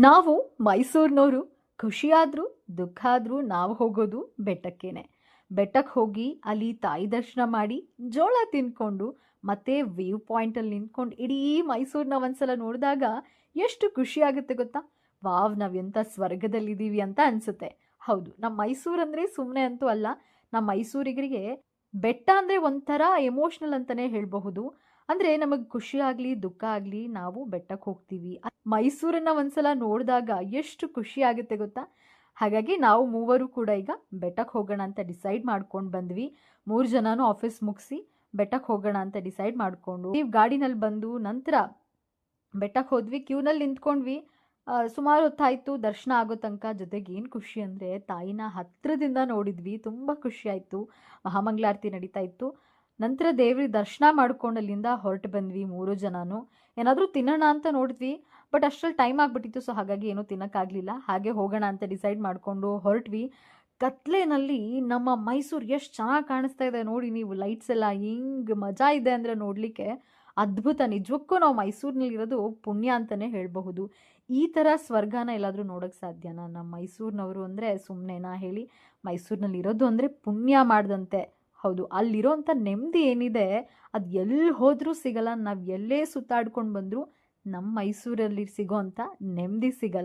ನಾವು ಮೈಸೂರಿನವರು ಖುಷಿಯಾದರೂ ದುಃಖ ಆದರೂ ನಾವು ಹೋಗೋದು ಬೆಟ್ಟಕ್ಕೇನೆ. ಬೆಟ್ಟಕ್ಕೆ ಹೋಗಿ ಅಲ್ಲಿ ತಾಯಿ ದರ್ಶನ ಮಾಡಿ ಜೋಳ ತಿನ್ಕೊಂಡು ಮತ್ತೆ ವ್ಯೂ ಪಾಯಿಂಟಲ್ಲಿ ನಿಂತ್ಕೊಂಡು ಇಡೀ ಮೈಸೂರನ್ನ ಒಂದ್ಸಲ ನೋಡಿದಾಗ ಎಷ್ಟು ಖುಷಿ ಆಗುತ್ತೆ ಗೊತ್ತಾ. ವಾವ್, ನಾವೆಂಥ ಸ್ವರ್ಗದಲ್ಲಿದ್ದೀವಿ ಅಂತ ಅನಿಸುತ್ತೆ. ಹೌದು, ನಮ್ಮ ಮೈಸೂರು ಅಂದರೆ ಸುಮ್ಮನೆ ಅಂತೂ ಅಲ್ಲ. ನಮ್ಮ ಮೈಸೂರಿಗರಿಗೆ ಬೆಟ್ಟ ಅಂದರೆ ಒಂಥರ ಎಮೋಷ್ನಲ್ ಅಂತಲೇ ಹೇಳಬಹುದು. ಅಂದರೆ ನಮಗೆ ಖುಷಿ ಆಗಲಿ ದುಃಖ ಆಗಲಿ ನಾವು ಬೆಟ್ಟಕ್ಕೆ ಹೋಗ್ತೀವಿ. ಮೈಸೂರನ್ನ ಒಂದ್ಸಲ ನೋಡಿದಾಗ ಎಷ್ಟು ಖುಷಿ ಆಗುತ್ತೆ ಗೊತ್ತಾ. ಹಾಗಾಗಿ ನಾವು ಮೂವರು ಕೂಡ ಈಗ ಬೆಟ್ಟಕ್ಕೆ ಹೋಗೋಣ ಅಂತ ಡಿಸೈಡ್ ಮಾಡ್ಕೊಂಡು ಬಂದ್ವಿ. 3 ಜನನೂ ಆಫೀಸ್ ಮುಗಿಸಿ ಬೆಟ್ಟಕ್ಕೆ ಹೋಗೋಣ ಅಂತ ಡಿಸೈಡ್ ಮಾಡಿಕೊಂಡು ನೀವು ಗಾಡಿನಲ್ಲಿ ಬಂದು ನಂತರ ಬೆಟ್ಟಕ್ಕೆ ಹೋದ್ವಿ. ಕ್ಯೂನಲ್ಲಿ ನಿಂತ್ಕೊಂಡ್ವಿ. ಸುಮಾರು ಹೊತ್ತಾಯಿತು ದರ್ಶನ ಆಗೋ ತನಕ. ಜೊತೆಗೆ ಏನು ಖುಷಿ ಅಂದರೆ ತಾಯಿನ ಹತ್ತಿರದಿಂದ ನೋಡಿದ್ವಿ, ತುಂಬ ಖುಷಿ ಆಯಿತು. ಮಹಾಮಂಗಳಾರತಿ ನಡೀತಾ ಇತ್ತು. ನಂತರ ದೇವ್ರಿಗೆ ದರ್ಶನ ಮಾಡ್ಕೊಂಡು ಅಲ್ಲಿಂದ ಹೊರಟು ಬಂದ್ವಿ 3 ಜನನೂ. ಏನಾದರೂ ತಿನ್ನೋಣ ಅಂತ ನೋಡಿದ್ವಿ, ಬಟ್ ಅಷ್ಟರಲ್ಲಿ ಟೈಮ್ ಆಗಿಬಿಟ್ಟಿತ್ತು. ಸೊ ಹಾಗಾಗಿ ಏನೂ ತಿನ್ನೋಕ್ಕಾಗಲಿಲ್ಲ. ಹಾಗೆ ಹೋಗೋಣ ಅಂತ ಡಿಸೈಡ್ ಮಾಡಿಕೊಂಡು ಹೊರಟ್ವಿ. ಕತ್ಲೆನಲ್ಲಿ ನಮ್ಮ ಮೈಸೂರು ಎಷ್ಟು ಚೆನ್ನಾಗಿ ಕಾಣಿಸ್ತಾ ಇದೆ ನೋಡಿ ನೀವು. ಲೈಟ್ಸ್ ಎಲ್ಲ ಹಿಂಗೆ ಮಜಾ ಇದೆ ಅಂದರೆ ನೋಡಲಿಕ್ಕೆ ಅದ್ಭುತ. ನಿಜಕ್ಕೂ ನಾವು ಮೈಸೂರಿನಲ್ಲಿರೋದು ಪುಣ್ಯ ಅಂತಲೇ ಹೇಳಬಹುದು. ಈ ಥರ ಸ್ವರ್ಗನ ಎಲ್ಲಾದರೂ ನೋಡೋಕ್ಕೆ ಸಾಧ್ಯನಾ? ನಮ್ಮ ಮೈಸೂರಿನವರು ಅಂದರೆ ಸುಮ್ಮನೆನಾ ಹೇಳಿ. ಮೈಸೂರಿನಲ್ಲಿರೋದು ಅಂದರೆ ಪುಣ್ಯ ಮಾಡಿದಂತೆ. ಹೌದು, ಅಲ್ಲಿರೋಂಥ ನೆಮ್ಮದಿ ಏನಿದೆ ಅದು ಎಲ್ಲಿ ಹೋದರೂ ಸಿಗಲ್ಲ. ನಾವು ಎಲ್ಲೇ ಸುತ್ತಾಡ್ಕೊಂಡು ಬಂದರೂ ನಮ್ಮ ಮೈಸೂರಲ್ಲಿ ಸಿಗೋ ಅಂಥ ನೆಮ್ಮದಿ ಸಿಗಲ್ಲ.